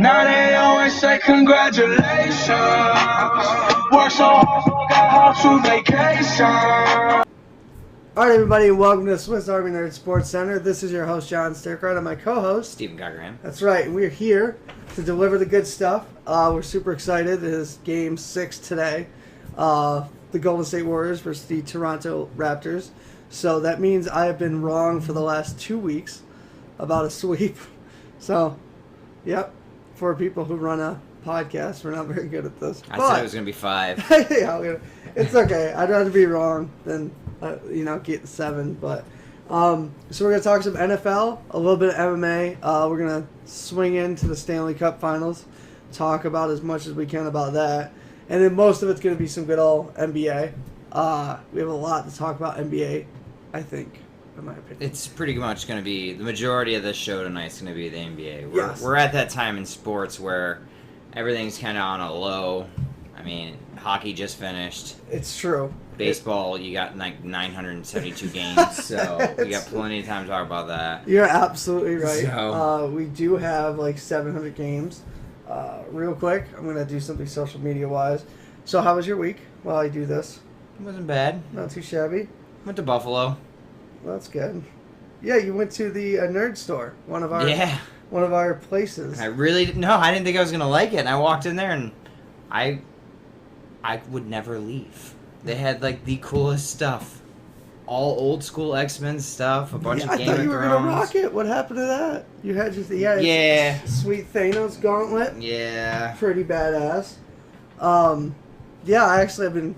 Now they always say congratulations. Work so hard, got home to vacation. Alright, everybody, welcome to the Swiss Army Nerd Sports Center. This is your host, John Stirkrod, and my co-host, Stephen Cochran. That's right, we're here to deliver the good stuff. We're super excited. It is Game 6 today. The Golden State Warriors versus the Toronto Raptors. So that means I have been wrong for the last 2 weeks about a sweep. So, yep, for people who run a podcast, we're not very good at this. I said it was going to be 5. Yeah, it's okay. I'd rather be wrong than get 7. But so we're gonna talk some NFL, a little bit of MMA. We're gonna swing into the Stanley Cup Finals, talk about as much as we can about that, and then most of it's gonna be some good old NBA. We have a lot to talk about NBA, I think, in my opinion. It's pretty much going to be the majority of this show tonight is going to be the NBA. Yes. We're at that time in sports where everything's kind of on a low. I mean, hockey just finished. It's true. Baseball, you got like 972 games, so we got plenty of time to talk about that. You're absolutely right. So, we do have like 700 games. Real quick, I'm going to do something social media wise. So how was your week while I do this? it wasn't bad. Not too shabby. Went to Buffalo. Well, that's good. Yeah, you went to the nerd store, one of our places. I didn't think I was going to like it, and I walked in there, and I would never leave. They had like the coolest stuff. All old school X-Men stuff, a bunch of Game of Thrones. I thought you were going to rock it. What happened to that? You had just sweet Thanos gauntlet. Yeah. Pretty badass. Yeah, I actually have been.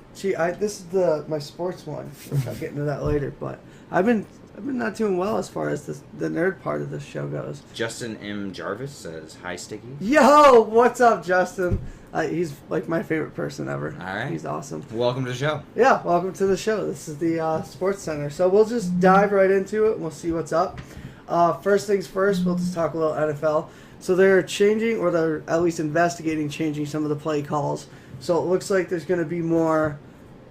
This is my sports one, which I'll get into that later. But I've been not doing well as far as the nerd part of this show goes. Justin M. Jarvis says, "Hi, Sticky." Yo, what's up, Justin? He's like my favorite person ever. All right. He's awesome. Welcome to the show. Yeah, welcome to the show. This is the Sports Center. So we'll just dive right into it and we'll see what's up. First things first, we'll just talk a little NFL. So they're changing, or they're at least investigating changing some of the play calls. So it looks like there's going to be more,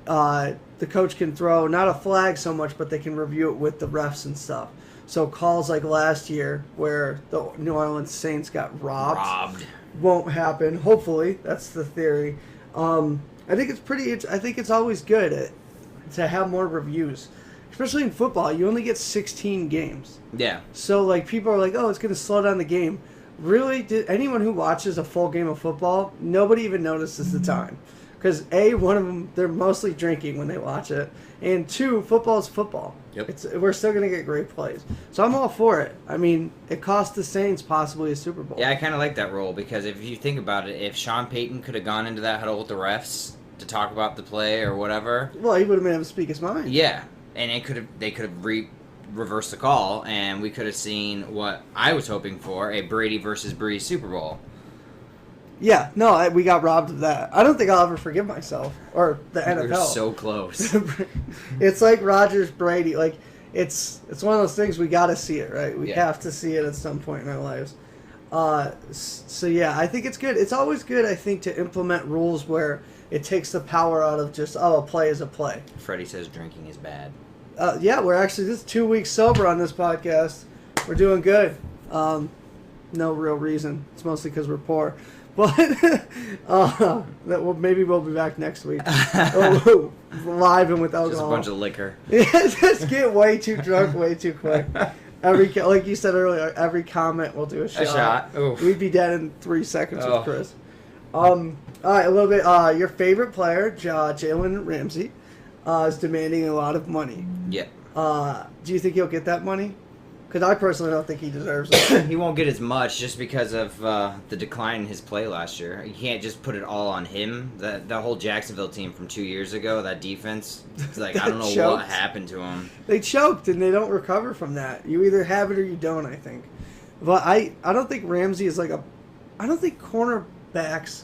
the coach can throw, not a flag so much, but they can review it with the refs and stuff. So calls like last year where the New Orleans Saints got robbed. Won't happen. Hopefully, that's the theory. I think it's always good to have more reviews, especially in football. You only get 16 games. Yeah. So like people are like, oh, it's going to slow down the game. Really, anyone who watches a full game of football, nobody even notices the time, because one of them, they're mostly drinking when they watch it, and 2, football is football. Yep. We're still going to get great plays. So I'm all for it. I mean, it cost the Saints possibly a Super Bowl. Yeah, I kind of like that role, because if you think about it, if Sean Payton could have gone into that huddle with the refs to talk about the play or whatever, well, he would have been able to speak his mind. Yeah, and they could have reversed the call, and we could have seen what I was hoping for, a Brady versus Breeze Super Bowl. Yeah, no, we got robbed of that. I don't think I'll ever forgive myself or the NFL. We're so close. It's like Rodgers Brady. Like it's one of those things, we got to see it, right? We have to see it at some point in our lives. So yeah, I think it's good. It's always good, I think, to implement rules where it takes the power out of just a play is a play. Freddie says drinking is bad. Yeah, we're actually just 2 weeks sober on this podcast. We're doing good. No real reason. It's mostly because we're poor. But maybe we'll be back next week. Live and with alcohol. Just a bunch of liquor. Just get way too drunk way too quick. Like you said earlier, every comment we'll do a shot. Oof. We'd be dead in 3 seconds with Chris. All right, a little bit. Your favorite player, Jalen Ramsey, is demanding a lot of money. Yeah. Do you think he'll get that money? Because I personally don't think he deserves it. He won't get as much just because of the decline in his play last year. You can't just put it all on him. The whole Jacksonville team from 2 years ago, that defense, it's like, I don't know what happened to him. They choked, and they don't recover from that. You either have it or you don't, I think. But I don't think Ramsey is I don't think cornerbacks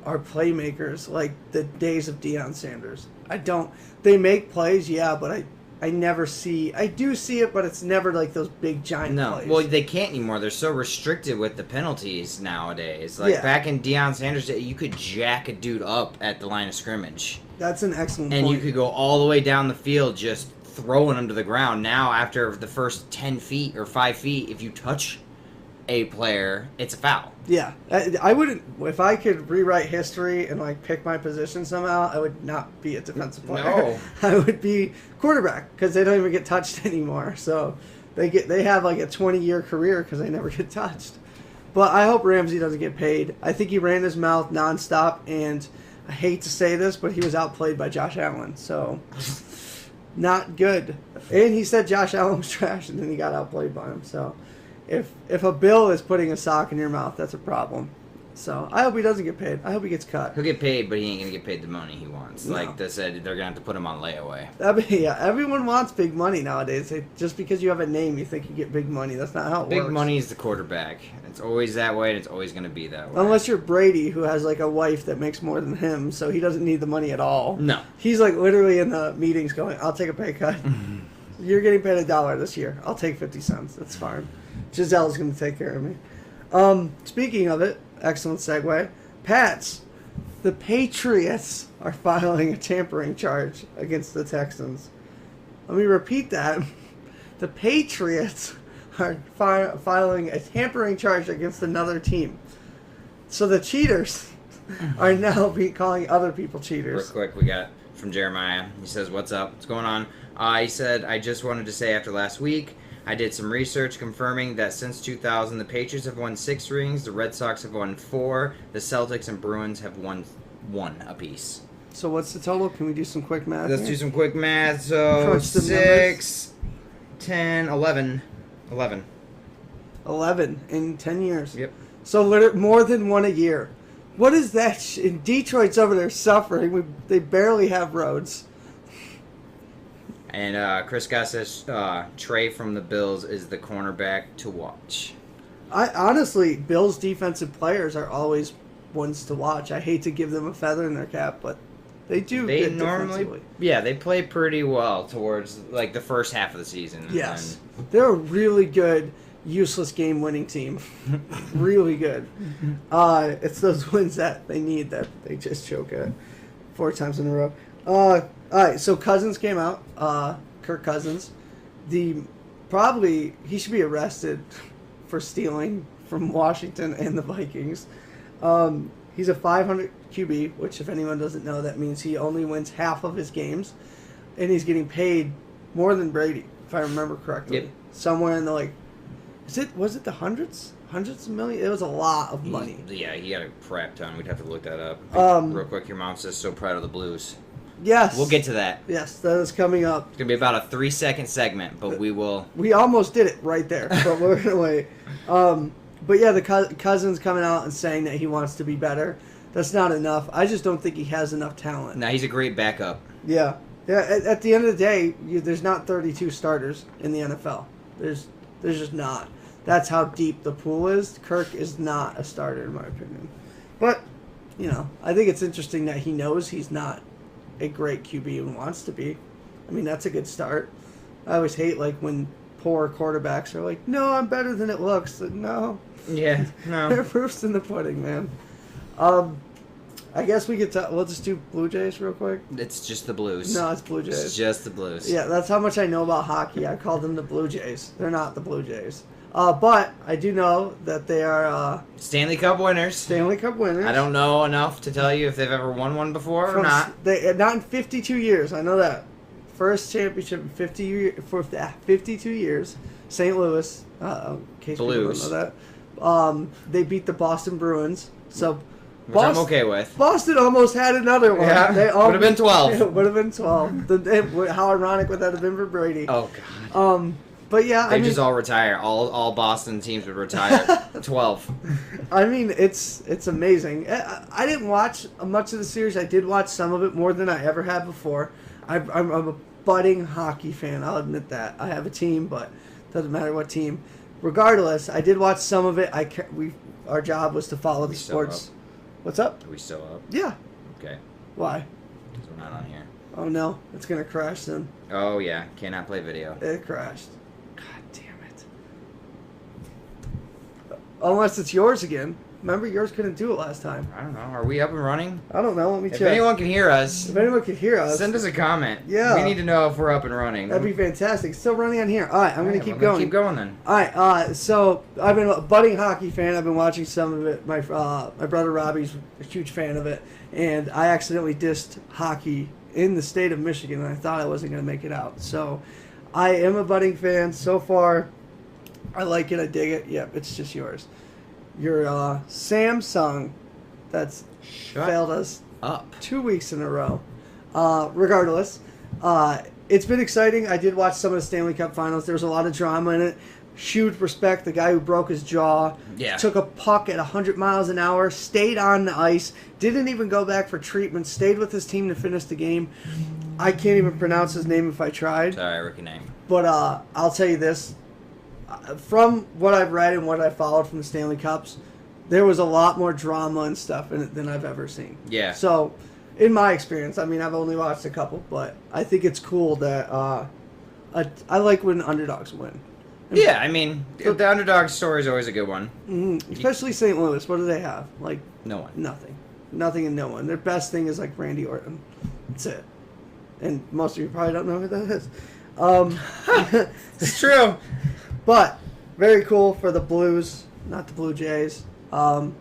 are playmakers like the days of Deion Sanders. I don't. They make plays, yeah, but I never see. I do see it, but it's never like those big giant plays. Well, they can't anymore. They're so restricted with the penalties nowadays. Back in Deion Sanders' day, you could jack a dude up at the line of scrimmage. That's an excellent point. And you could go all the way down the field just throwing him to the ground. Now, after the first 10 feet or 5 feet, if you touch a player, it's a foul. Yeah, I wouldn't. If I could rewrite history and like pick my position somehow, I would not be a defensive player. No. I would be quarterback because they don't even get touched anymore. So they have like a 20-year career because they never get touched. But I hope Ramsey doesn't get paid. I think he ran his mouth nonstop, and I hate to say this, but he was outplayed by Josh Allen. So not good. And he said Josh Allen was trash, and then he got outplayed by him. So. If a bill is putting a sock in your mouth, that's a problem. So I hope he doesn't get paid. I hope he gets cut. He'll get paid, but he ain't gonna get paid the money he wants. No. Like they said, they're gonna have to put him on layaway. Yeah, everyone wants big money nowadays. Just because you have a name, you think you get big money. That's not how it works. Big money is the quarterback. It's always that way, and it's always gonna be that way. Unless you're Brady, who has like a wife that makes more than him, so he doesn't need the money at all. No. He's like literally in the meetings going, "I'll take a pay cut. You're getting paid $1 this year. I'll take 50 cents. That's fine. Giselle's going to take care of me." Speaking of it, excellent segue. Pats, the Patriots are filing a tampering charge against the Texans. Let me repeat that. The Patriots are filing a tampering charge against another team. So the cheaters are now calling other people cheaters. Real quick, we got from Jeremiah. He says, "What's up? What's going on?" He said, "I just wanted to say after last week, I did some research confirming that since 2000, the Patriots have won 6 rings, the Red Sox have won 4, the Celtics and Bruins have won 1 apiece." So what's the total? Can we do some quick math? Let's here? do some quick math. So Crunch the 6, 10, 11. 11. 11 in 10 years. Yep. So more than 1 a year. What is that? In Detroit's over there suffering. They barely have roads. And Chris Scott says Trey from the Bills is the cornerback to watch. I honestly, Bills defensive players are always ones to watch. I hate to give them a feather in their cap, but they do. They good normally, defensively. they play pretty well towards like the first half of the season. Yes, they're a really good, useless game-winning team. Really good. It's those wins that they need that they just choke at 4 times in a row. All right, so Cousins came out. Kirk Cousins. He should be arrested for stealing from Washington and the Vikings. He's a 500 QB, which if anyone doesn't know, that means he only wins half of his games, and he's getting paid more than Brady, if I remember correctly. Yep. Somewhere in the was it the hundreds of millions? It was a lot of money. Yeah, he got a crap ton. We'd have to look that up. Real quick, your mom says so proud of the Blues. Yes. We'll get to that. Yes, that is coming up. It's gonna be about a 3-second segment, but we will. We almost did it right there, but we're gonna wait. But yeah, the Cousins coming out and saying that he wants to be better. That's not enough. I just don't think he has enough talent. Nah, he's a great backup. Yeah. At the end of the day, there's not 32 starters in the NFL. There's just not. That's how deep the pool is. Kirk is not a starter, in my opinion. But I think it's interesting that he knows he's not a great QB and wants to be. I mean, that's a good start. I always hate when poor quarterbacks are like, "No, I'm better than it looks." No. Yeah, no. They're proofs in the pudding, man. I guess we could we'll just do Blue Jays real quick. It's just the Blues. No, it's Blue Jays. It's just the Blues. Yeah, that's how much I know about hockey. I call them the Blue Jays. They're not the Blue Jays. But I do know that they are Stanley Cup winners. Stanley Cup winners. I don't know enough to tell you if they've ever won one before or not. Not in 52 years. I know that. First championship in 52 years. St. Louis. In case Blues. people don't know that. They beat the Boston Bruins. So. Which I'm okay with. Boston almost had another one. Yeah, would have been 12. It would have been 12. How ironic would that have been for Brady? Oh, God. But yeah, They just all retire. All Boston teams would retire. 12. I mean, it's amazing. I didn't watch much of the series. I did watch some of it more than I ever had before. I'm a budding hockey fan. I'll admit that. I have a team, but it doesn't matter what team. Regardless, I did watch some of it. Our job was to follow the sports. What's up? Are we still up? Yeah. Okay. Why? Because we're not on here. Oh no, it's gonna crash soon. Oh yeah, cannot play video. It crashed. God damn it. Unless it's yours again. Remember, yours couldn't do it last time. I don't know. Are we up and running? I don't know. Let me If check. anyone can hear us, If anyone could hear us, send us a comment. Yeah. We need to know if we're up and running. that'd be fantastic. Still running on here. All right, I'm going to keep going. Keep going then. All right, so I've been a budding hockey fan. I've been watching some of it. My brother Robbie's a huge fan of it, and I accidentally dissed hockey in the state of Michigan, and I thought I wasn't going to make it out. So I am a budding fan. So far, I like it. I dig it. Yep, it's just yours. Your Samsung that's failed us up 2 weeks in a row. Regardless, it's been exciting. I did watch some of the Stanley Cup finals. There was a lot of drama in it. Huge respect. The guy who broke his jaw took a puck at 100 miles an hour, stayed on the ice, didn't even go back for treatment, stayed with his team to finish the game. I can't even pronounce his name if I tried. Sorry, rookie name. But I'll tell you this. From what I've read and what I followed from the Stanley Cups, there was a lot more drama and stuff in it than I've ever seen. Yeah. So, in my experience, I mean, I've only watched a couple, but I think it's cool that I like when underdogs win. Yeah, I mean, the underdog story is always a good one. Especially St. Louis. What do they have? Like, No one. nothing. Nothing and no one. Their best thing is like Randy Orton. That's it. And most of you probably don't know who that is. It's true. But very cool for the Blues, not the Blue Jays. I'm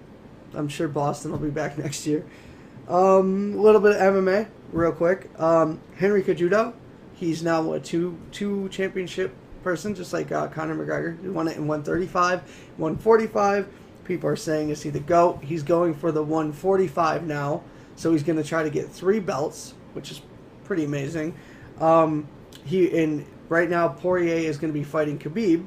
sure Boston will be back next year. A little bit of MMA, real quick. Henry Cejudo, he's now a two championship person, just like Conor McGregor. He won it in 135, 145. People are saying, is he the GOAT? He's going for the 145 now, so he's going to try to get 3 belts, which is pretty amazing. Right now, Poirier is going to be fighting Khabib.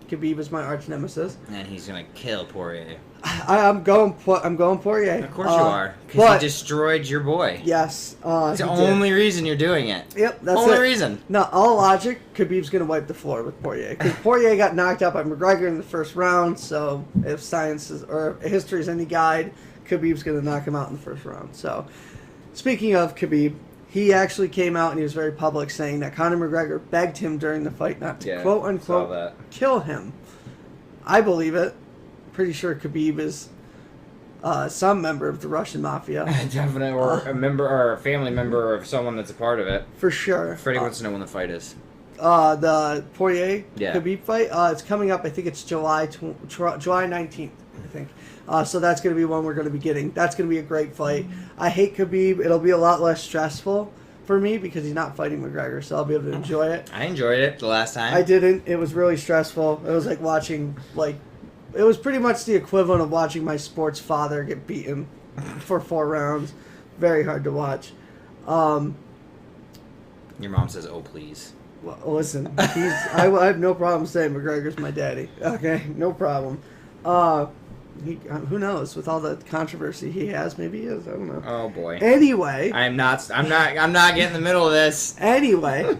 Khabib is my arch nemesis. And he's going to kill Poirier. I'm going Poirier. Of course you are. Because he destroyed your boy. Yes. It's the only reason you're doing it. Yep, that's only it. reason. No, all logic, Khabib's going to wipe the floor with Poirier. Because Poirier got knocked out by McGregor in the first round, so if science is, or history is any guide, Khabib's going to knock him out in the first round. So, speaking of Khabib, he actually came out and he was very public saying that Conor McGregor begged him during the fight not to quote-unquote kill him. I believe it. Pretty sure Khabib is some member of the Russian mafia. Definitely, or a member or a family member of someone that's a part of it. For sure. Freddie wants to know when the fight is. The Poirier Khabib fight. It's coming up. I think it's July 19th. I think. So that's going to be one we're going to be getting. That's going to be a great fight. I hate Khabib. It'll be a lot less stressful for me because he's not fighting McGregor, so I'll be able to enjoy it. I enjoyed it the last time. I didn't. It was really stressful. It was like watching, it was pretty much the equivalent of watching my sports father get beaten for 4 rounds. Very hard to watch. Your mom says, "Oh, please." Well, listen, I have no problem saying McGregor's my daddy. Okay, no problem. Who knows? With all the controversy he has, maybe he is. I don't know. Oh boy. Anyway, I'm not getting in the middle of this. Anyway,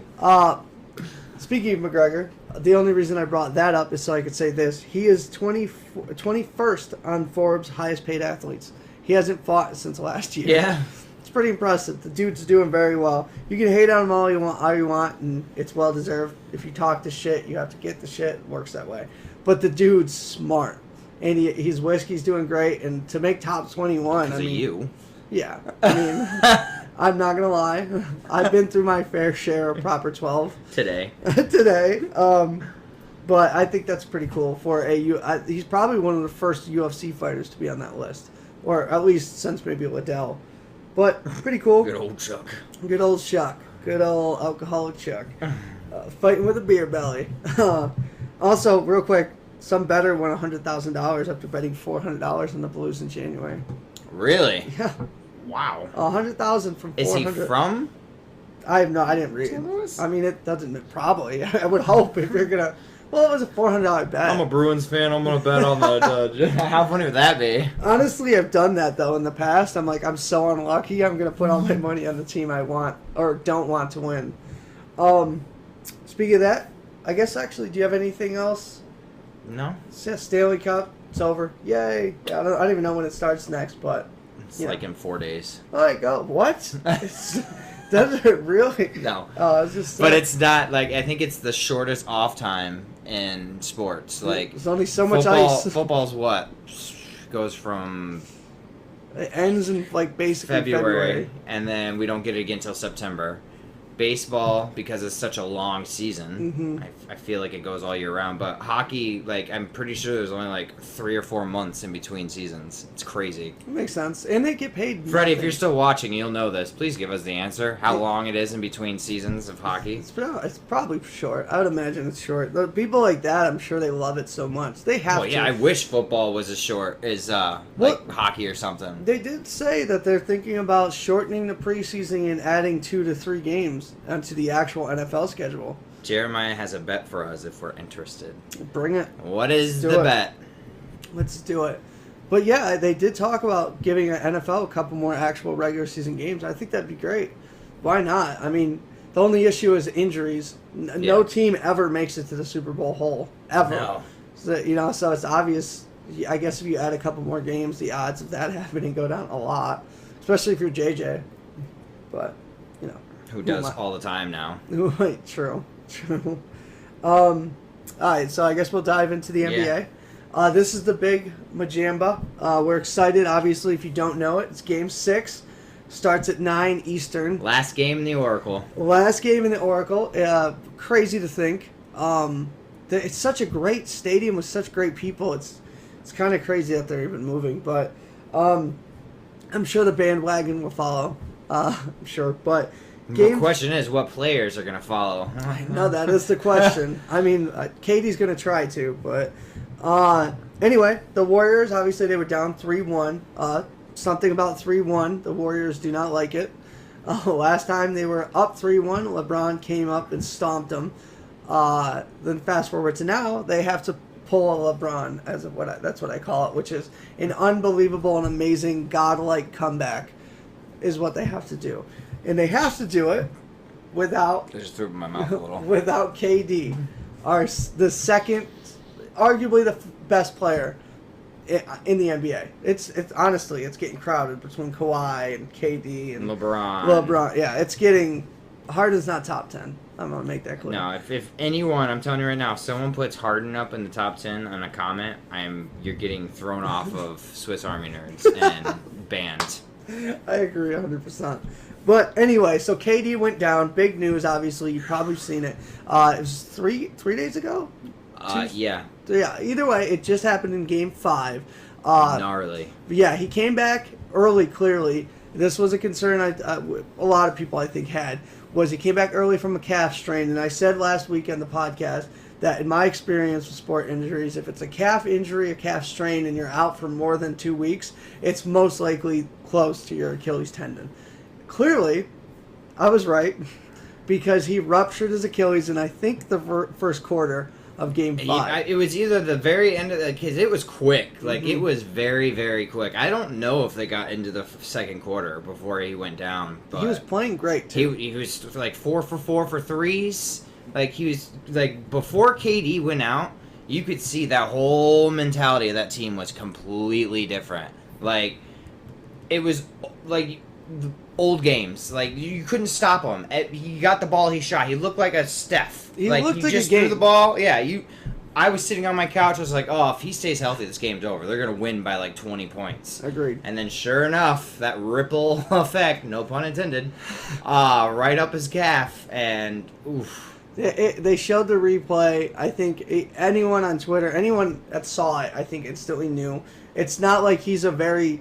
speaking of McGregor, the only reason I brought that up is so I could say this: he is 21st on Forbes' highest paid athletes. He hasn't fought since last year. Yeah. It's pretty impressive. The dude's doing very well. You can hate on him all you want, and it's well deserved. If you talk the shit, you have to get the shit. It works that way. But the dude's smart. And his whiskey's doing great, and to make top 21, Because of you. Yeah, I mean, I'm not gonna lie, I've been through my fair share of proper 12 Today. But I think that's pretty cool for he's probably one of the first UFC fighters to be on that list, or at least since maybe Liddell. But pretty cool. Good old Chuck. Good old Chuck. Good old alcoholic Chuck. Fighting with a beer belly. Also, real quick. Some bettor won $100,000 after betting $400 on the Blues in January. Really? Yeah. Wow. $100,000 from $400. Is he from? I didn't read. St. Louis? I mean, it doesn't. Probably. I would hope if you're gonna. Well, it was a $400 bet. I'm a Bruins fan. I'm gonna bet on the. How funny would that be? Honestly, I've done that though in the past. I'm like, I'm so unlucky. I'm gonna put all my money on the team I want or don't want to win. Speaking of that, I guess actually, do you have anything else? No. It's just Stanley Cup. It's over. Yay. Yeah, I don't even know when it starts next, but... It's like in 4 days. Oh, my God. What? Does it really? No. Oh, it's just... But it's not, I think it's the shortest off time in sports. There's only so much ice. Football's what? goes from It ends in like basically February. and then we don't get it again until September. Baseball, because it's such a long season, I feel like it goes all year round. But hockey, like, I'm pretty sure there's only like 3 or 4 months in between seasons. It's crazy. It makes sense, and they get paid. Freddie, nothing. if you're still watching, you'll know this. Please give us the answer. How long it is in between seasons of hockey? It's probably short. I would imagine it's short. The people like that, I'm sure they love it so much. They have to. Yeah, I wish football was as short as like hockey or something. They did say that they're thinking about shortening the preseason and adding 2 to 3 games onto the actual NFL schedule. Jeremiah has a bet for us if we're interested. Bring it. What is the bet? Let's do it. But yeah, they did talk about giving an NFL a couple more actual regular season games. I think that'd be great. Why not? I mean, the only issue is injuries. No team ever makes it to the Super Bowl whole. Ever. No. So, so it's obvious. I guess if you add a couple more games, the odds of that happening go down a lot. Especially if you're JJ. But, Who does all the time now. Wait, true. All right, so I guess we'll dive into the NBA. This is the big Majamba. We're excited, obviously, if you don't know it. It's Game 6. Starts at 9 Eastern. Last game in the Oracle. Last game in the Oracle. Crazy to think. It's such a great stadium with such great people. It's kind of crazy that they're even moving. But I'm sure the bandwagon will follow. I'm sure, but... The question is, what players are going to follow? No, that is the question. I mean, Katie's going to try to, but... anyway, the Warriors, obviously, they were down 3-1. Something about 3-1. The Warriors do not like it. Last time they were up 3-1, LeBron came up and stomped them. Then fast forward to now, they have to pull a LeBron, that's what I call it, which is an unbelievable and amazing godlike comeback is what they have to do. And they have to do it without... I just threw it in my mouth a little. Without KD. The second, arguably the best player in the NBA. It's honestly, it's getting crowded between Kawhi and KD and LeBron. Yeah, it's getting... Harden's not top 10. I'm going to make that clear. No, if anyone, I'm telling you right now, if someone puts Harden up in the top 10 on a comment, you're getting thrown off of Swiss Army Nerds and banned. I agree 100%. But anyway, so KD went down. Big news, obviously. You've probably seen it. It was three days ago? Yeah. Yeah, either way, it just happened in Game 5. Gnarly. Yeah, he came back early, clearly. This was a concern a lot of people, I think, had, was he came back early from a calf strain. And I said last week on the podcast that in my experience with sport injuries, if it's a calf injury, a calf strain, and you're out for more than 2 weeks, it's most likely close to your Achilles tendon. Clearly, I was right, because he ruptured his Achilles in, I think, the first quarter of Game 5. It was either the very end of because it was quick. Like, it was very, very quick. I don't know if they got into the second quarter before he went down. But he was playing great, too. He was, like, 4 for 4 for threes. Like, he was, like, before KD went out, you could see that whole mentality of that team was completely different. Like, it was, like... old games, like you couldn't stop him. He got the ball, he shot. He looked like a Steph. He looked like just a game. threw the ball. Yeah, I was sitting on my couch. I was like, oh, if he stays healthy, this game's over. They're gonna win by like 20 points. Agreed. And then, sure enough, that ripple effect, no pun intended, right up his calf, and oof. They showed the replay. I think anyone on Twitter, anyone that saw it, I think instantly knew. It's not like he's a very...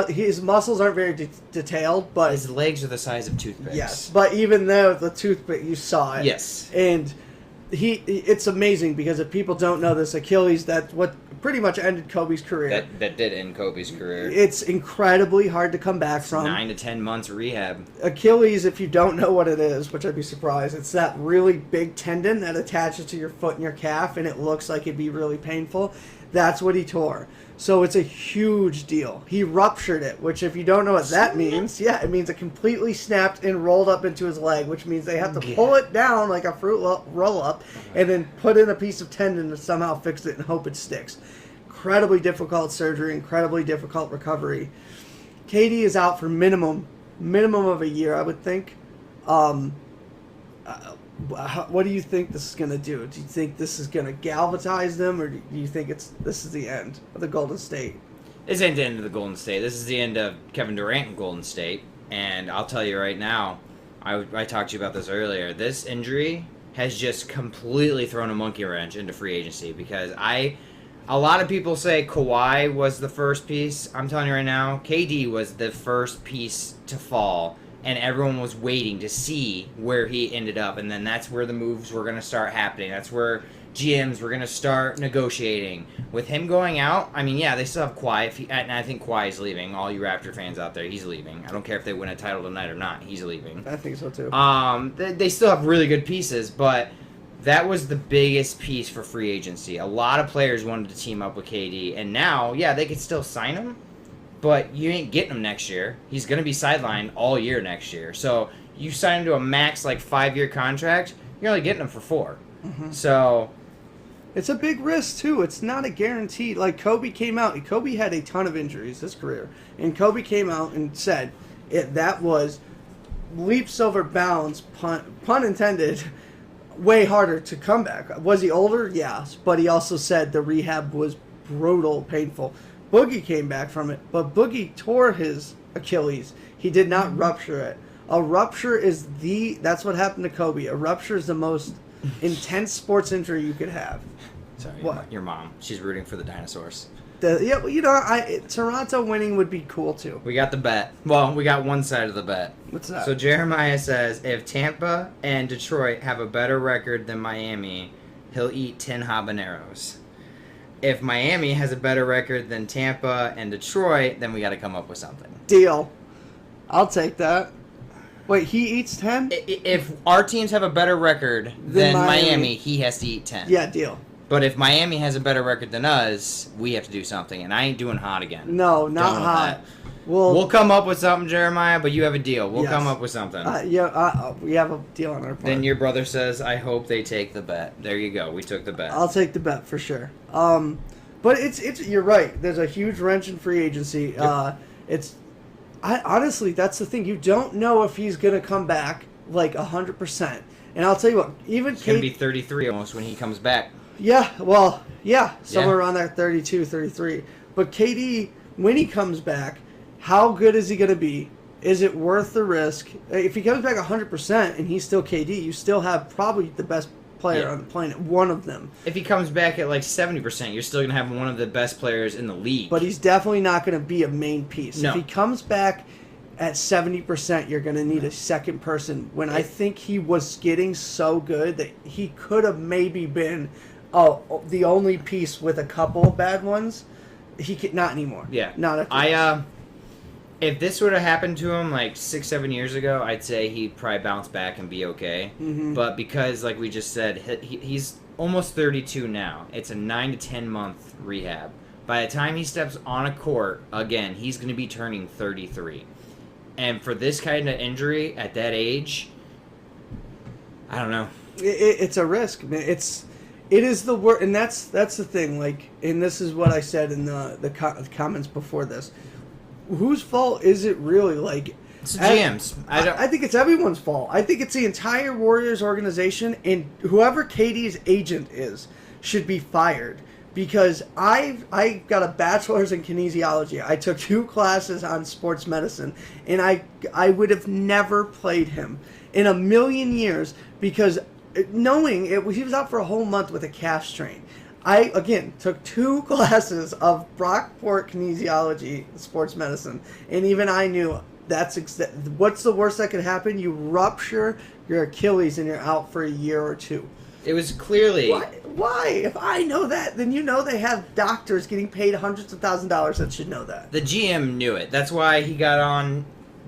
his muscles aren't very detailed, but... His legs are the size of toothpicks. Yes, but even though the toothpick, you saw it. Yes. And it's amazing, because if people don't know this, Achilles, that's what pretty much ended Kobe's career. That did end Kobe's career. It's incredibly hard to come back from. 9 to 10 months rehab. Achilles, if you don't know what it is, which I'd be surprised, it's that really big tendon that attaches to your foot and your calf, and it looks like it'd be really painful. That's what he tore. So it's a huge deal. He ruptured it, which if you don't know what that means, it means it completely snapped and rolled up into his leg, which means they have to pull it down like a fruit roll-up and then put in a piece of tendon to somehow fix it and hope it sticks. Incredibly difficult surgery, incredibly difficult recovery. KD is out for minimum of a year, I would think. What do you think this is going to do? Do you think this is going to galvanize them, or do you think this is the end of the Golden State? This ain't the end of the Golden State. This is the end of Kevin Durant and Golden State. And I'll tell you right now, I talked to you about this earlier. This injury has just completely thrown a monkey wrench into free agency because a lot of people say Kawhi was the first piece. I'm telling you right now, KD was the first piece to fall, and everyone was waiting to see where he ended up, and then that's where the moves were going to start happening. That's where GMs were going to start negotiating. With him going out, I mean, yeah, they still have Kawhi, and I think Kawhi is leaving. All you Raptor fans out there, he's leaving. I don't care if they win a title tonight or not, he's leaving. I think so too. They still have really good pieces, but that was the biggest piece for free agency. A lot of players wanted to team up with KD, and now, yeah, they could still sign him, but you ain't getting him next year. He's going to be sidelined all year next year. So you sign him to a max, 5-year contract, you're only getting him for 4. Mm-hmm. So it's a big risk, too. It's not a guarantee. Kobe came out. Kobe had a ton of injuries this career. And Kobe came out and said that was leaps over bounds, pun intended, way harder to come back. Was he older? Yes. But he also said the rehab was brutal, painful. Boogie came back from it, but Boogie tore his Achilles. He did not rupture it. A rupture that's what happened to Kobe. A rupture is the most intense sports injury you could have. Sorry, What? your mom. She's rooting for the dinosaurs. Toronto winning would be cool too. We got the bet. Well, we got one side of the bet. What's that? So Jeremiah says, if Tampa and Detroit have a better record than Miami, he'll eat 10 habaneros. If Miami has a better record than Tampa and Detroit, then we got to come up with something. Deal. I'll take that. Wait, he eats 10? If our teams have a better record than Miami, he has to eat 10. Yeah, deal. But if Miami has a better record than us, we have to do something. And I ain't doing hot again. No, not Done with hot. that. We'll come up with something, Jeremiah, but you have a deal. We'll Yes. come up with something. We have a deal on our part. Then your brother says, I hope they take the bet. There you go. We took the bet. I'll take the bet for sure. But it's you're right. There's a huge wrench in free agency. Yep. Honestly, that's the thing. You don't know if he's gonna come back 100%. And I'll tell you what, even He's going to be 33 almost when he comes back. somewhere Yeah. around there, 32, 33. But KD, when he comes back, how good is he going to be? Is it worth the risk? If he comes back 100% and he's still KD, you still have probably the best player on the planet, one of them. If he comes back at 70%, you're still going to have one of the best players in the league. But he's definitely not going to be a main piece. No. If he comes back at 70%, you're going to need a second person. When I think he was getting so good that he could have maybe been the only piece with a couple of bad ones, he could not anymore. Yeah. Not at if this would have happened to him 6-7 years ago, I'd say he'd probably bounce back and be okay. Mm-hmm. But because, like we just said, he's almost 32 now. It's a 9 to 10 month rehab. By the time he steps on a court again, he's going to be turning 33. And for this kind of injury at that age, I don't know. It's a risk, man. It is the worst, and that's the thing. And this is what I said in the comments before this. Whose fault is it really? It's the GM's. I think it's everyone's fault. I think it's the entire Warriors organization, and whoever KD's agent is should be fired. Because I got a bachelor's in kinesiology. I took 2 classes on sports medicine, and I would have never played him in a million years because knowing he was out for a whole month with a calf strain. I, again, took 2 classes of Brockport kinesiology, sports medicine, and even I knew what's the worst that could happen? You rupture your Achilles and you're out for a year or 2. It was clearly... Why? If I know that, then you know they have doctors getting paid hundreds of thousands of dollars that should know that. The GM knew it. That's why he got on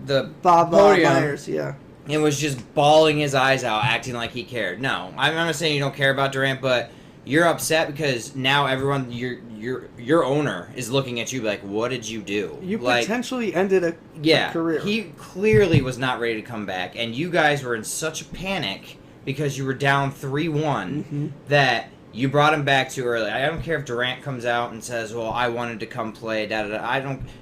the Bob podium Myers, yeah. and was just bawling his eyes out, acting like he cared. No, I'm not saying you don't care about Durant, but you're upset because now everyone, your owner is looking at you like, what did you do? You potentially ended a career. He clearly was not ready to come back, and you guys were in such a panic because you were down 3-1 that you brought him back too early. I don't care if Durant comes out and says, well, I wanted to come play,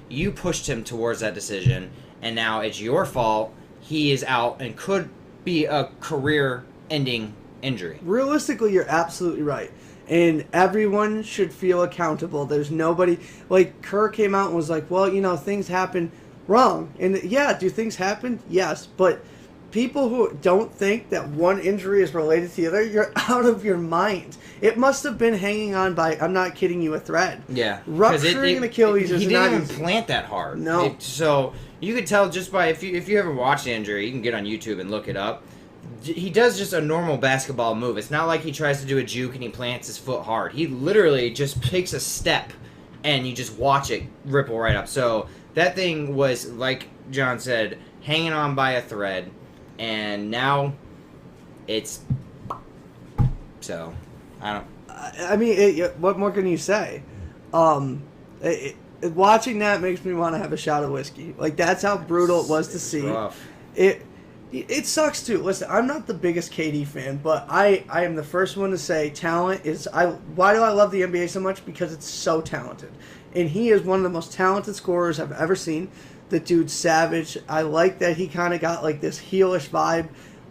you pushed him towards that decision, and now it's your fault. He is out and could be a career ending injury. Realistically, you're absolutely right. And everyone should feel accountable. There's nobody... Like, Kerr came out and was like, well, things happen wrong. And yeah, do things happen? Yes. But people who don't think that one injury is related to the other, you're out of your mind. It must have been hanging on by, I'm not kidding you, a thread. Yeah. Rupturing an Achilles is He not didn't even easy. plant that hard. No. So you could tell just by, if you ever watch the injury, you can get on YouTube and look it up. He does just a normal basketball move. It's not like he tries to do a juke and he plants his foot hard. He literally just takes a step and you just watch it ripple right up. So that thing was, like John said, hanging on by a thread. And now it's... So, I don't... I mean, what more can you say? Watching that makes me want to have a shot of whiskey. Like, that's how brutal it was to see. Rough. It sucks too. Listen, I'm not the biggest KD fan, but I am the first one to say talent is... Why do I love the NBA so much? Because it's so talented. And he is one of the most talented scorers I've ever seen. The dude's savage. I like that he kind of got like this heelish vibe.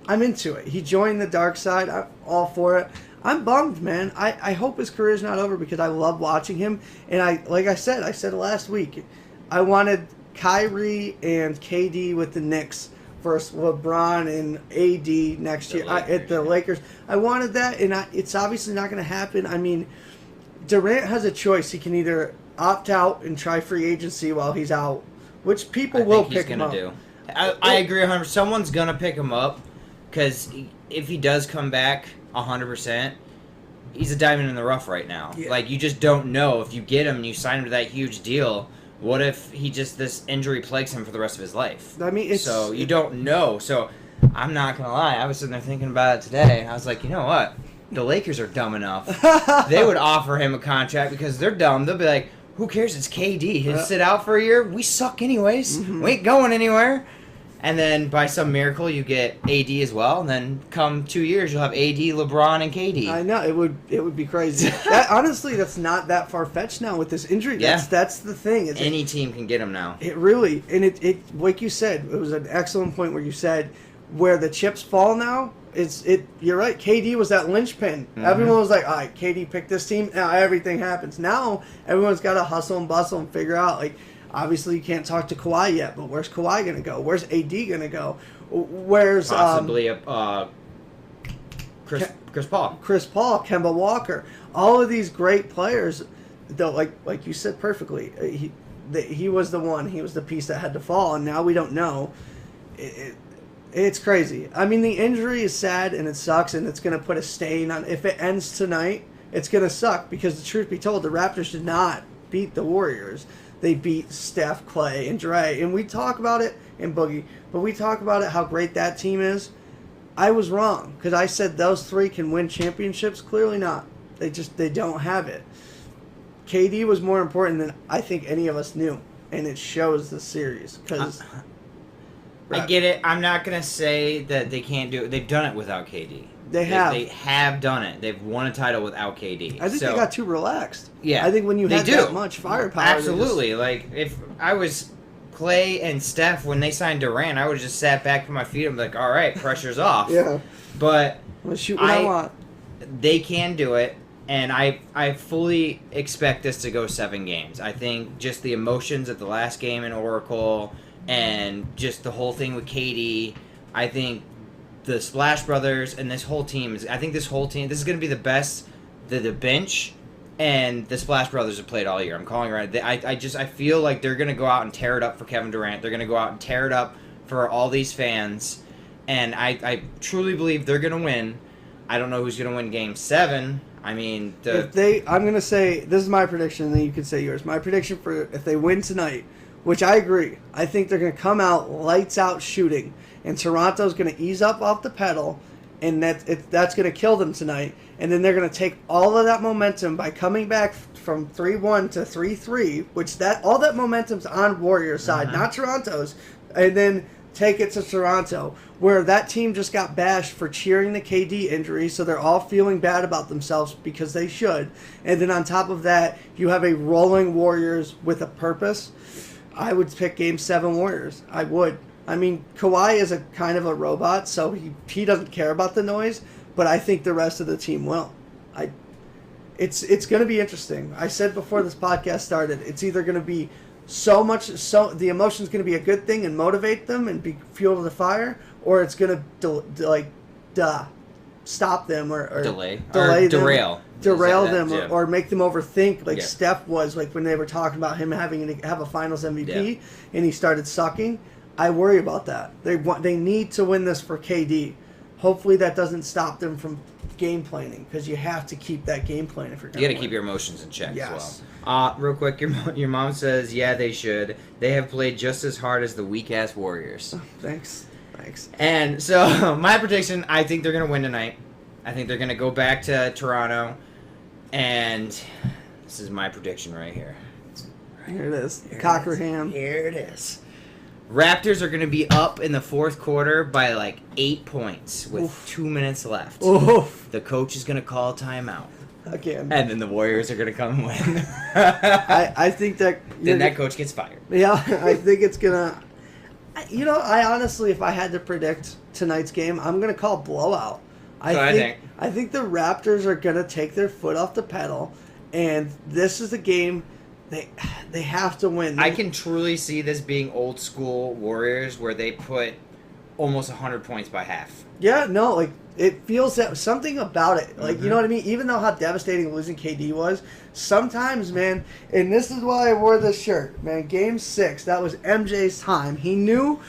I'm into it. He joined the dark side. I'm all for it. I'm bummed, man. I hope his career's not over because I love watching him. And like I said it last week, I wanted Kyrie and KD with the Knicks versus LeBron and AD next year at the Lakers. I wanted that, and it's obviously not going to happen. I mean, Durant has a choice. He can either opt out and try free agency while he's out, which people will pick him up. I agree 100%. Someone's going to pick him up because if he does come back 100%, he's a diamond in the rough right now. Yeah. Like, you just don't know. If you get him and you sign him to that huge deal, what if this injury plagues him for the rest of his life? I mean, so you don't know. So I'm not going to lie. I was sitting there thinking about it today. I was like, you know what? The Lakers are dumb enough. They would offer him a contract because they're dumb. They'll be like, who cares? It's KD. He'll sit out for a year. We suck anyways. Mm-hmm. We ain't going anywhere. And then by some miracle, you get AD as well. And then come 2 years, you'll have AD, LeBron, and KD. I know. It would be crazy. Honestly, that's not that far-fetched now with this injury. That's the thing. Any team can get him now. It really, and it like you said, it was an excellent point where you said where the chips fall now. You're right. KD was that linchpin. Mm-hmm. Everyone was like, all right, KD picked this team. Now everything happens. Now everyone's got to hustle and bustle and figure out, like, obviously you can't talk to Kawhi yet, but where's Kawhi going to go? Where's AD going to go? Where's... Possibly Chris Paul. Chris Paul, Kemba Walker. All of these great players, though, like you said perfectly, he was the one. He was the piece that had to fall, and now we don't know. It's crazy. I mean, the injury is sad and it sucks, and it's going to put a stain on. If it ends tonight, it's going to suck because the truth be told, the Raptors did not beat the Warriors. They beat Steph, Clay, and Dre, and we talk about it in Boogie, but we talk about it how great that team is. I was wrong because I said those three can win championships. Clearly not. They don't have it. KD was more important than I think any of us knew, and it shows the series because. I get it. I'm not going to say that they can't do it. They've done it without KD. They have. They have done it. They've won a title without KD. I think they got too relaxed. Yeah. I think when you had that much firepower. Absolutely. Like, if I was Clay and Steph when they signed Durant, I would have just sat back to my feet and be like, all right, pressure's off. Yeah. But I'm gonna shoot what I want. They can do it. And I fully expect this to go 7 games. I think just the emotions at the last game in Oracle and just the whole thing with KD, I think the Splash Brothers and this whole team this is going to be the best the bench and the Splash Brothers have played all year. I'm calling it right. I feel like they're going to go out and tear it up for Kevin Durant. They're going to go out and tear it up for all these fans. And I truly believe they're going to win. I don't know who's going to win Game 7. I mean, I'm going to say, this is my prediction, and then you can say yours. My prediction for if they win tonight, which I agree, I think they're going to come out lights out shooting, and Toronto's going to ease up off the pedal, and that's going to kill them tonight. And then they're going to take all of that momentum by coming back from 3-1 to 3-3, which all that momentum's on Warriors' side, not Toronto's, and then take it to Toronto, where that team just got bashed for cheering the KD injury, so they're all feeling bad about themselves because they should. And then on top of that, you have a rolling Warriors with a purpose. I would pick Game 7 Warriors. I would. I mean, Kawhi is a kind of a robot, so he doesn't care about the noise, but I think the rest of the team will. It's going to be interesting. I said before this podcast started, it's either going to be the emotion's going to be a good thing and motivate them and be fuel to the fire, or it's going to stop them or derail them or make them overthink like Steph was like when they were talking about him having to have a finals MVP and he started sucking. I worry about that. They need to win this for KD. Hopefully that doesn't stop them from game planning, because you have to keep that game plan if you're going to You got to keep your emotions in check as well. Real quick, your mom says, yeah, they should. They have played just as hard as the weak-ass Warriors. Oh, thanks. And so, my prediction, I think they're going to win tonight. I think they're going to go back to Toronto. And this is my prediction right here. Here it is. Cockerham. Here it is. Raptors are going to be up in the fourth quarter by like 8 points with 2 minutes left. Oof. The coach is going to call a timeout. Again. And then the Warriors are going to come and win. I think that... Then that coach gets fired. Yeah, I think it's going to... I honestly, if I had to predict tonight's game, I'm going to call blowout. I think the Raptors are going to take their foot off the pedal, and this is the game they have to win. I can truly see this being old school Warriors where they put almost 100 points by half. Yeah, no, like it feels that something about it. Like, you know what I mean? Even though how devastating losing KD was, sometimes, man, and this is why I wore this shirt, man, Game 6, that was MJ's time. He knew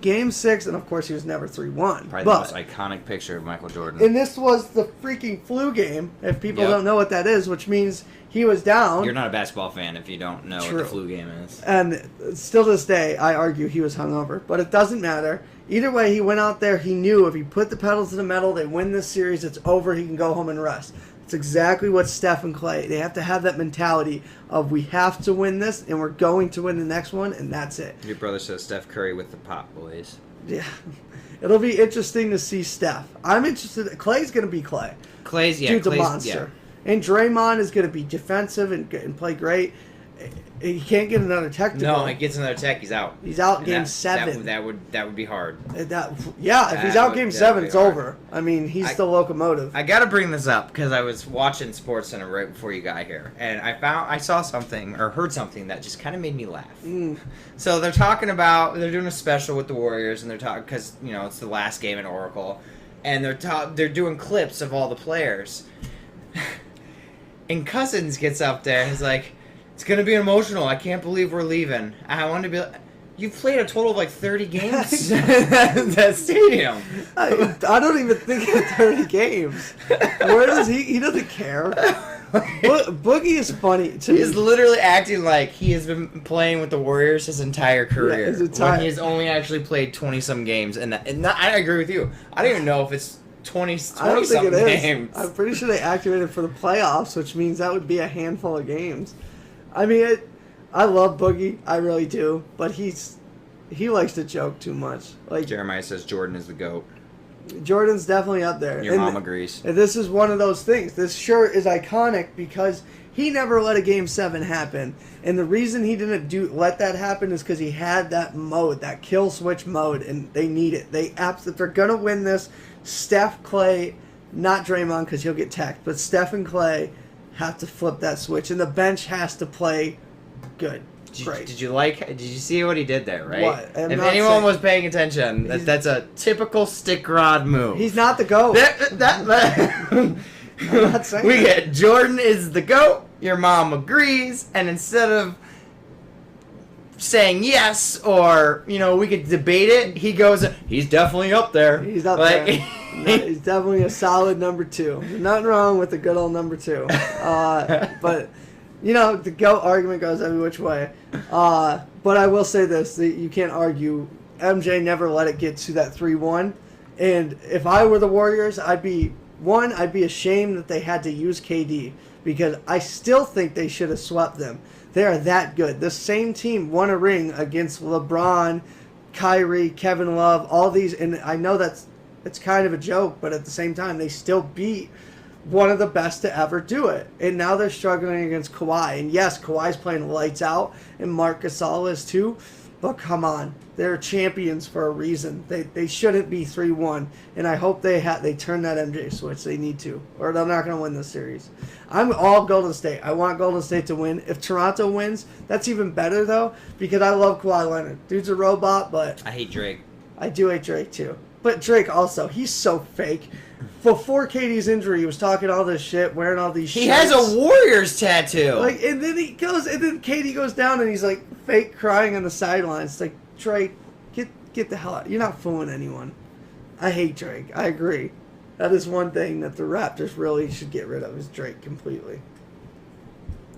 Game 6, and of course he was never 3-1. Probably the most iconic picture of Michael Jordan. And this was the freaking flu game, if people don't know what that is, which means he was down. You're not a basketball fan if you don't know what the flu game is. And still to this day, I argue he was hungover. But it doesn't matter. Either way, he went out there, he knew if he put the pedal to the metal, they win this series, it's over, he can go home and rest. It's exactly what Steph and Clay, they have to have that mentality of we have to win this, and we're going to win the next one, and that's it. Your brother says Steph Curry with the pop boys. Yeah. It'll be interesting to see Steph. I'm interested. Clay's going to be Clay. Dude's a monster. Yeah. And Draymond is going to be defensive and play great. He can't get another tech to go. No, he gets another tech, he's out. He's out Game 7. That would be hard. If he's out Game 7, it's over. I mean, he's the locomotive. I got to bring this up because I was watching SportsCenter right before you got here, and I saw something or heard something that just kind of made me laugh. So they're doing a special with the Warriors, and they're talking because it's the last game at Oracle, and they're doing clips of all the players, and Cousins gets up there and he's like, it's going to be emotional. I can't believe we're leaving. I want to be like, you've played a total of like 30 games at that stadium. I don't even think it's 30 games. Where does he doesn't care. Boogie is funny. He's literally acting like he has been playing with the Warriors his entire career. When he's only actually played 20-some games. And I agree with you. I don't even know if it's 20-something games. I'm pretty sure they activated for the playoffs, which means that would be a handful of games. I mean, I love Boogie, I really do, but he likes to joke too much. Like Jeremiah says, Jordan is the GOAT. Jordan's definitely up there. Your mom agrees. And this is one of those things. This shirt is iconic because he never let a Game 7 happen, and the reason he didn't let that happen is because he had that mode, that kill switch mode, and they need it. If they're gonna win this, Steph, Clay, not Draymond because he'll get teched, but Steph and Clay have to flip that switch, and the bench has to play good. Great. Did you see what he did there, right? What? If anyone was paying attention, that's a typical stick rod move. He's not the GOAT. I'm not saying we get Jordan is the GOAT, your mom agrees, and instead of saying yes or, we could debate it, he goes, he's definitely up there. He's up there. He's definitely a solid number 2. There's nothing wrong with the good old number 2. But, the GOAT argument goes every which way. But I will say this, you can't argue. MJ never let it get to that 3-1. And if I were the Warriors, I'd be ashamed that they had to use KD because I still think they should have swept them. They are that good. This same team won a ring against LeBron, Kyrie, Kevin Love, all these. And I know it's kind of a joke, but at the same time, they still beat one of the best to ever do it. And now they're struggling against Kawhi. And yes, Kawhi's playing lights out, and Marc Gasol is too. But come on, they're champions for a reason. They shouldn't be 3-1, and I hope they turn that MJ switch. They need to, or they're not going to win this series. I'm all Golden State. I want Golden State to win. If Toronto wins, that's even better though, because I love Kawhi Leonard. Dude's a robot, but I hate Drake. I do hate Drake too. But Drake also, he's so fake. Before Katie's injury, he was talking all this shit, wearing all these shirts. He has a Warriors tattoo. Like, and then then Katie goes down and he's like fake crying on the sidelines. It's like, Drake, get the hell out. You're not fooling anyone. I hate Drake. I agree. That is one thing that the Raptors really should get rid of is Drake completely.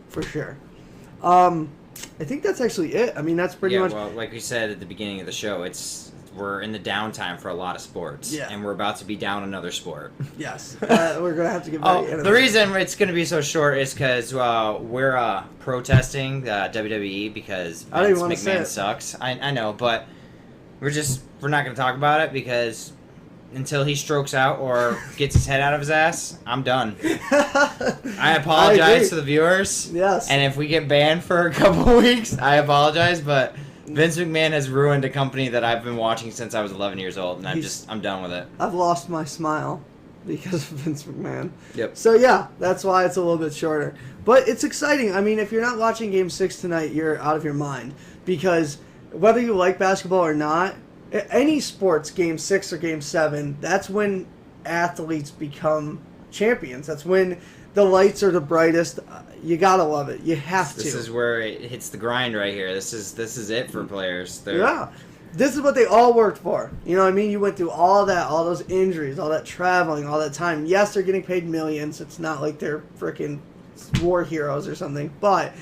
For sure. I think that's actually it. I mean, that's pretty much. Well, like we said at the beginning of the show, we're in the downtime for a lot of sports. Yeah. And we're about to be down another sport. Yes. We're going to have to get very the reason it's going to be so short is because we're protesting WWE because I don't even Vince wanna say McMahon it. sucks. I know, but we're not going to talk about it because until he strokes out or gets his head out of his ass, I'm done. I apologize to the viewers. Yes. And if we get banned for a couple of weeks, I apologize, but Vince McMahon has ruined a company that I've been watching since I was 11 years old, and I'm done with it. I've lost my smile because of Vince McMahon. Yep. So yeah, that's why it's a little bit shorter. But it's exciting. I mean, if you're not watching Game 6 tonight, you're out of your mind. Because whether you like basketball or not, any sports, Game 6 or Game 7, that's when athletes become champions. That's when the lights are the brightest. You gotta love it. You have to. This is where it hits the grind right here. This is it for players. Yeah. This is what they all worked for. You know what I mean? You went through all that, all those injuries, all that traveling, all that time. Yes, they're getting paid millions. It's not like they're freaking war heroes or something. But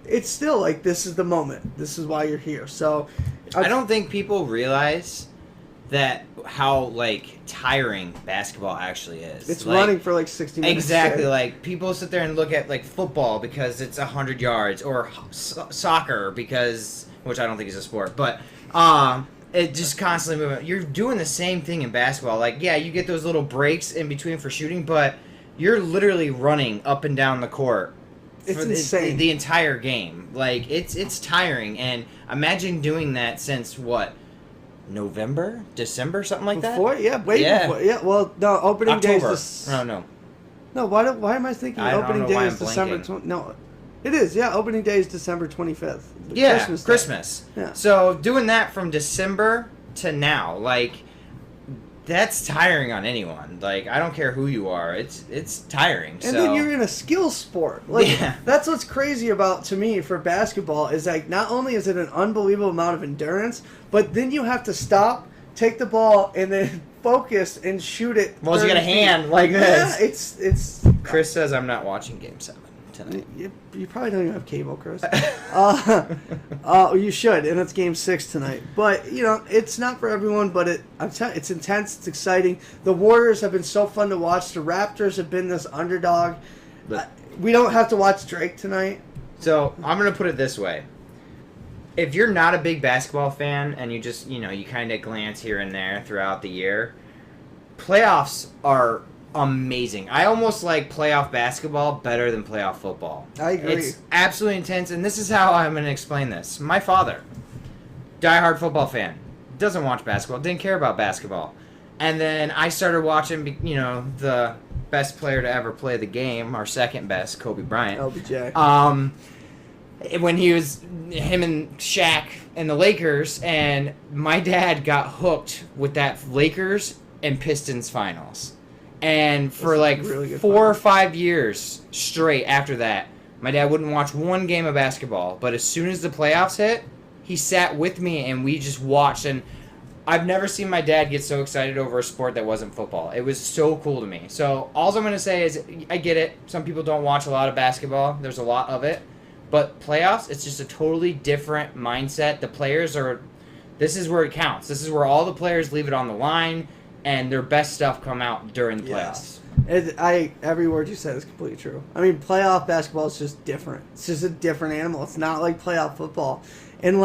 it's still like, this is the moment. This is why you're here. So I don't think people realize that how tiring basketball actually is. It's running for 60 minutes. Exactly. straight. Like people sit there and look at football because it's 100 yards, or soccer because, which I don't think is a sport, but it just constantly moving. You're doing the same thing in basketball. You get those little breaks in between for shooting, but you're literally running up and down the court. It's insane. The entire game. It's tiring, and imagine doing that since what? November, December, something like before? that. Yeah, way before. Yeah, well, no, opening October. days. No. No, why am I thinking I don't opening know day why is I'm December? blanking. No, it is. Yeah, opening day is December 25th. Yeah, Day. Christmas. Yeah. So doing that from December to now, that's tiring on anyone. I don't care who you are. It's tiring. And then you're in a skill sport. Yeah. That's what's crazy about, to me, for basketball, is not only is it an unbelievable amount of endurance, but then you have to stop, take the ball, and then focus and shoot it. Well, you got a 30 feet. hand like this. Yeah, it's. Chris says I'm not watching Game 7 tonight. You probably don't even have cable, Chris. You should, and it's Game 6 tonight. But it's not for everyone. But it's intense. It's exciting. The Warriors have been so fun to watch. The Raptors have been this underdog. We don't have to watch Drake tonight. So I'm gonna put it this way: if you're not a big basketball fan and you just you kind of glance here and there throughout the year, playoffs are amazing. I almost like playoff basketball better than playoff football. I agree. It's absolutely intense, and this is how I'm going to explain this. My father, diehard football fan, doesn't watch basketball, didn't care about basketball. And then I started watching, the best player to ever play the game, our second best, Kobe Bryant. LBJ. When he was, him and Shaq and the Lakers, and my dad got hooked with that Lakers and Pistons finals. And for really good 4 or 5 years straight after that, my dad wouldn't watch one game of basketball. But as soon as the playoffs hit, he sat with me and we just watched. And I've never seen my dad get so excited over a sport that wasn't football. It was so cool to me. So all I'm going to say is I get it. Some people don't watch a lot of basketball. There's a lot of it. But playoffs, it's just a totally different mindset. The players are... This is where it counts. This is where all the players leave it on the line. And their best stuff come out during the playoffs. Every word you said is completely true. I mean, playoff basketball is just different. It's just a different animal. It's not like playoff football. And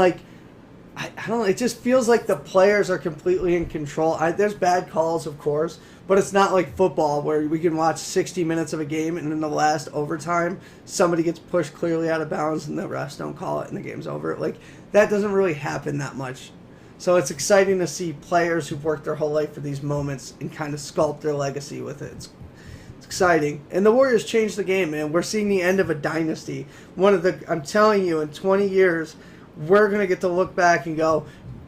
I don't know. It just feels like the players are completely in control. There's bad calls, of course, but it's not like football where we can watch 60 minutes of a game and in the last overtime, somebody gets pushed clearly out of bounds and the refs don't call it and the game's over. Like, that doesn't really happen that much. So it's exciting to see players who've worked their whole life for these moments and kind of sculpt their legacy with it. It's exciting. And the Warriors changed the game, man. We're seeing the end of a dynasty. I'm telling you, in 20 years, we're going to get to look back and go,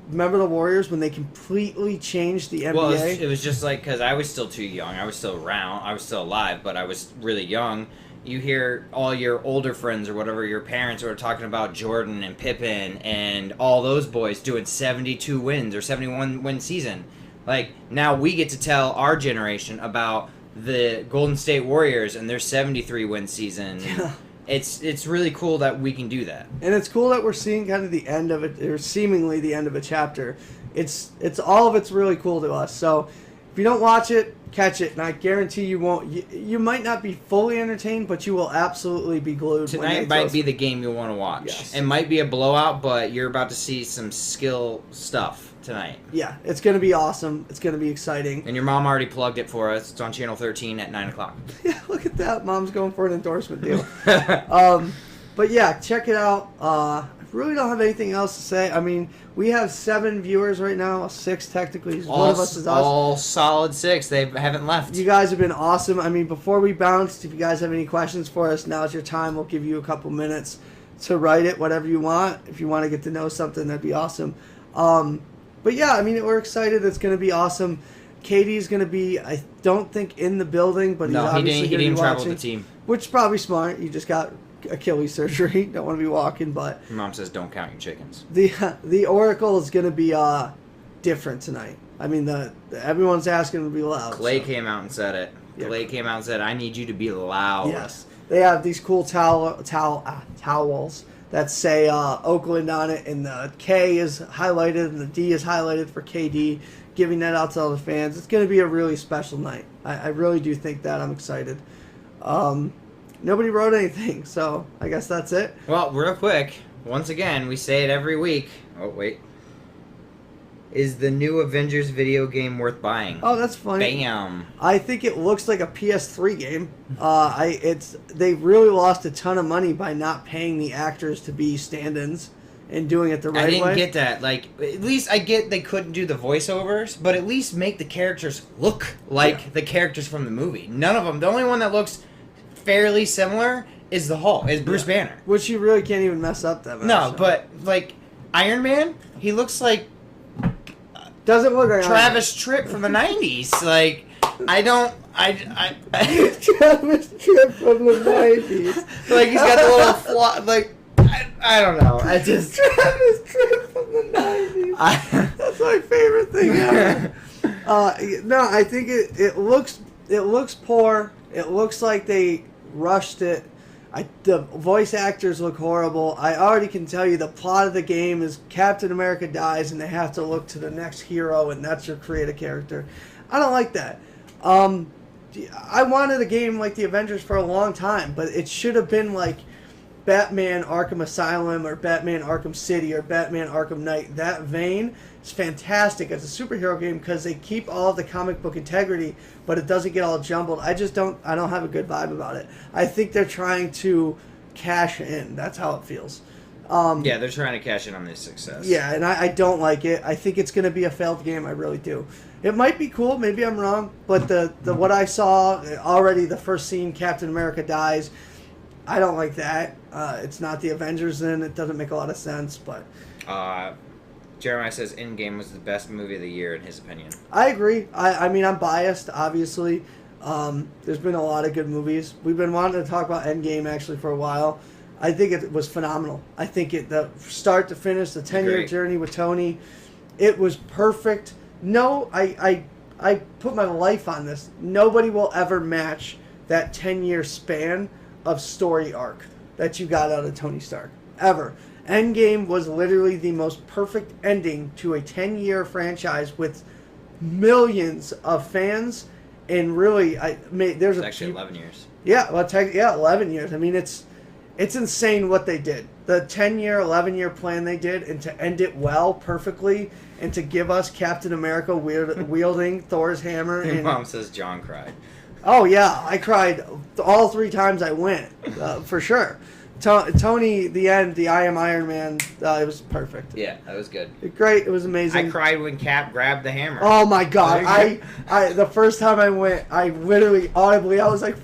remember the Warriors when they completely changed the NBA? Well, it was just like, because I was still too young. I was still around. I was still alive, but I was really young. You hear all your older friends or whatever, your parents were talking about Jordan and Pippen and all those boys doing 72 wins or 71 win season. Like, now we get to tell our generation about the Golden State Warriors and their 73 win season. Yeah. It's really cool that we can do that. And it's cool that we're seeing kind of the end of it, or seemingly the end of a chapter. It's all of it's really cool to us. So if you don't watch it, catch it, and I guarantee you won't. You might not be fully entertained, but you will absolutely be glued. Tonight might be the game you'll want to watch. Yes. It might be a blowout, but you're about to see some skill stuff tonight. Yeah, it's going to be awesome. It's going to be exciting. And your mom already plugged it for us. It's on Channel 13 at 9 o'clock. Yeah, look at that. Mom's going for an endorsement deal. But yeah, check it out. I really don't have anything else to say. I mean, we have 7 viewers right now. 6 technically. One of us is us. All solid 6. They haven't left. You guys have been awesome. I mean, before we bounce, if you guys have any questions for us, now's your time. We'll give you a couple minutes to write it, whatever you want. If you want to get to know something, that'd be awesome. But yeah, I mean, we're excited. It's going to be awesome. Katie's going to be, I don't think, in the building, but he's obviously he going to didn't be travel watching. with the team. Which is probably smart. You just got Achilles surgery. Don't want to be walking, but Your mom says don't count your chickens. the Oracle is going to be different tonight. I mean, everyone's asking to be loud. Clay so. came out and said it. Yeah. Clay came out and said, I need you to be loud. Yes. They have these cool towels that say Oakland on it, and the K is highlighted and the D is highlighted for KD, giving that out to all the fans. It's going to be a really special night. I really do think that. I'm excited. Nobody wrote anything, so I guess that's it. Well, real quick, once again, we say it every week. Oh, wait. Is the new Avengers video game worth buying? Oh, that's funny. Bam. I think it looks like a PS3 game. They really lost a ton of money by not paying the actors to be stand-ins and doing it the right way. I didn't get that. Like, at least I get they couldn't do the voiceovers, but at least make the characters look like the characters from the movie. None of them. The only one that looks fairly similar is the Hulk, is Bruce Banner. Which you really can't even mess up that much. No, so. but like Iron Man, he looks like Doesn't look like Travis Tritt from the 90s. Like, Travis Tritt from the 90s. Like, he's got the little flaw, like, I don't know. I just... Travis Tritt from the 90s. That's my favorite thing ever. No, I think it looks poor. It looks like they rushed it. The voice actors look horrible. I already can tell you the plot of the game is Captain America dies and they have to look to the next hero, and that's your creative character. I don't like that. I wanted a game like the Avengers for a long time, but it should have been like Batman Arkham Asylum or Batman Arkham City or Batman Arkham Knight. That vein is fantastic as a superhero game because they keep all of the comic book integrity, but it doesn't get all jumbled. I don't have a good vibe about it. I think they're trying to cash in. That's how it feels. Yeah, they're trying to cash in on this success. Yeah, and I don't like it. I think it's going to be a failed game. I really do. It might be cool. Maybe I'm wrong. But the what I saw already, the first scene, Captain America dies. I don't like that. It's not the Avengers then. It doesn't make a lot of sense. But Jeremiah says Endgame was the best movie of the year in his opinion. I agree. I mean, I'm biased, obviously. There's been a lot of good movies. We've been wanting to talk about Endgame actually for a while. I think it was phenomenal. I think the start to finish, the 10-year journey with Tony, it was perfect. No, I put my life on this. Nobody will ever match that 10-year span of story arc that you got out of Tony Stark. Ever. Endgame was literally the most perfect ending to a 10-year franchise with millions of fans, and really, It's actually 11 years. Yeah, 11 years. I mean, it's insane what they did. the 10-year, 11-year plan they did, and to end it well, perfectly, and to give us Captain America wielding Thor's hammer. Your And, mom says John cried. oh, yeah, I cried all 3 times I went, for sure. Tony, the end, the I Am Iron Man, it was perfect. Yeah, that was good. Great, it was amazing. I cried when Cap grabbed the hammer. Oh my god! I the first time I went, I literally audibly, I was like,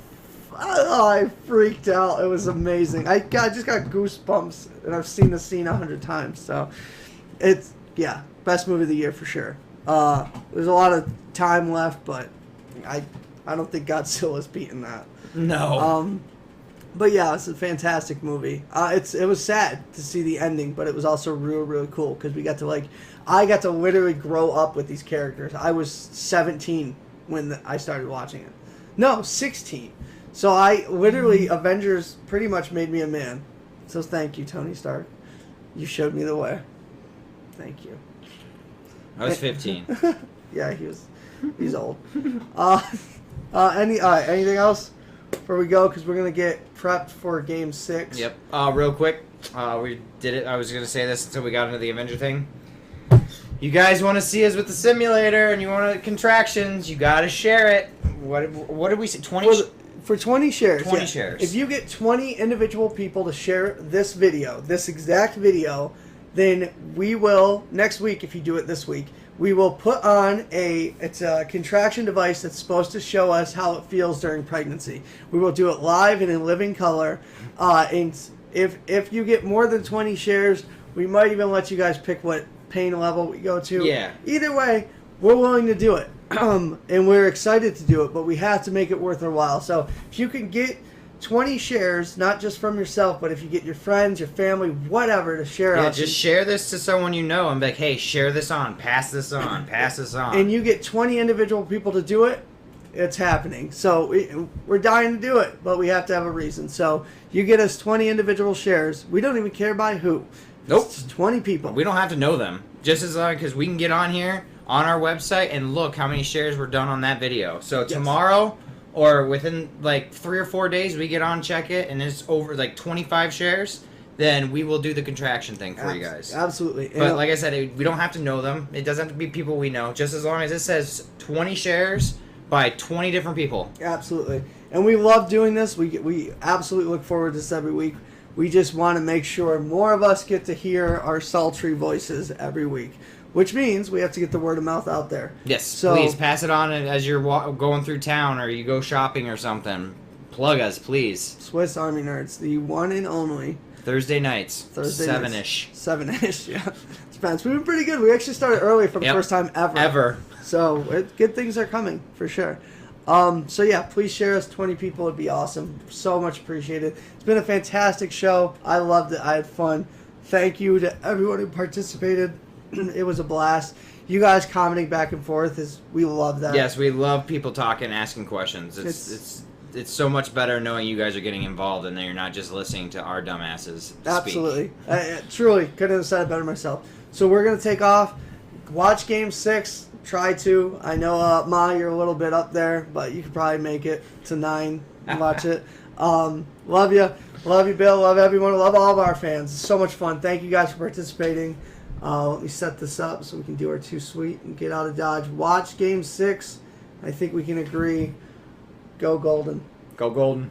oh, I freaked out. It was amazing. I just got goosebumps, and I've seen the scene 100 times. So, it's best movie of the year for sure. There's a lot of time left, but I don't think Godzilla's beating that. No. But yeah, it's a fantastic movie. It was sad to see the ending, but it was also really cool because I got to literally grow up with these characters. I was 17 when I started watching it. No, 16. So Avengers pretty much made me a man. So thank you, Tony Stark. You showed me the way. Thank you. I was 15. Yeah, he's old. Anything else before we go? Because we're gonna get prepped for Game 6. Yep. Real quick, we did it. I was gonna say this until we got into the Avenger thing. You guys want to see us with the simulator, and you want contractions? You gotta share it. What did we say? 20. For 20 shares. 20 shares. If you get 20 individual people to share this video, this exact video, then we will, next week, if you do it this week, we will put on it's a contraction device that's supposed to show us how it feels during pregnancy. We will do it live and in living color. And if you get more than 20 shares, we might even let you guys pick what pain level we go to. Yeah. Either way, we're willing to do it. And we're excited to do it, but we have to make it worth our while. So if you can get 20 shares, not just from yourself, but if you get your friends, your family, whatever, to share out. Just share this to someone you know and be like, hey, share this on, pass this on, pass this on. And you get 20 individual people to do it, it's happening. So we're dying to do it, but we have to have a reason. So you get us 20 individual shares. We don't even care by who. Nope. It's 20 people. We don't have to know them. Just as long because we can get on here on our website and look how many shares were done on that video. So tomorrow or within like 3 or 4 days, we get on, check it, and it's over like 25 shares, then we will do the contraction thing for you guys. Absolutely. But like I said, we don't have to know them. It doesn't have to be people we know. Just as long as it says 20 shares by 20 different people. Absolutely. And we love doing this. We absolutely look forward to this every week. We just want to make sure more of us get to hear our sultry voices every week, which means we have to get the word of mouth out there. Yes, so, please pass it on as you're going through town or you go shopping or something. Plug us, please. Swiss Army Nerds, the one and only. Thursday nights, 7-ish. 7-ish, yeah. Depends. We've been pretty good. We actually started early for the first time ever. So good things are coming, for sure. So yeah, please share us. 20 people would be awesome. So much appreciated. It's been a fantastic show. I loved it. I had fun. Thank you to everyone who participated. It was a blast. You guys commenting back and forth we love that. Yes, we love people talking, asking questions. It's so much better knowing you guys are getting involved and that you're not just listening to our dumbasses speak. Absolutely. Truly, couldn't have said it better myself. So we're gonna take off. Watch Game 6. Try to. I know, Ma, you're a little bit up there, but you could probably make it to 9 and watch it. Love you. Love you, Bill. Love everyone. Love all of our fans. It's so much fun. Thank you guys for participating. Let me set this up so we can do our too sweet and get out of Dodge. Watch Game 6. I think we can agree. Go Golden. Go Golden.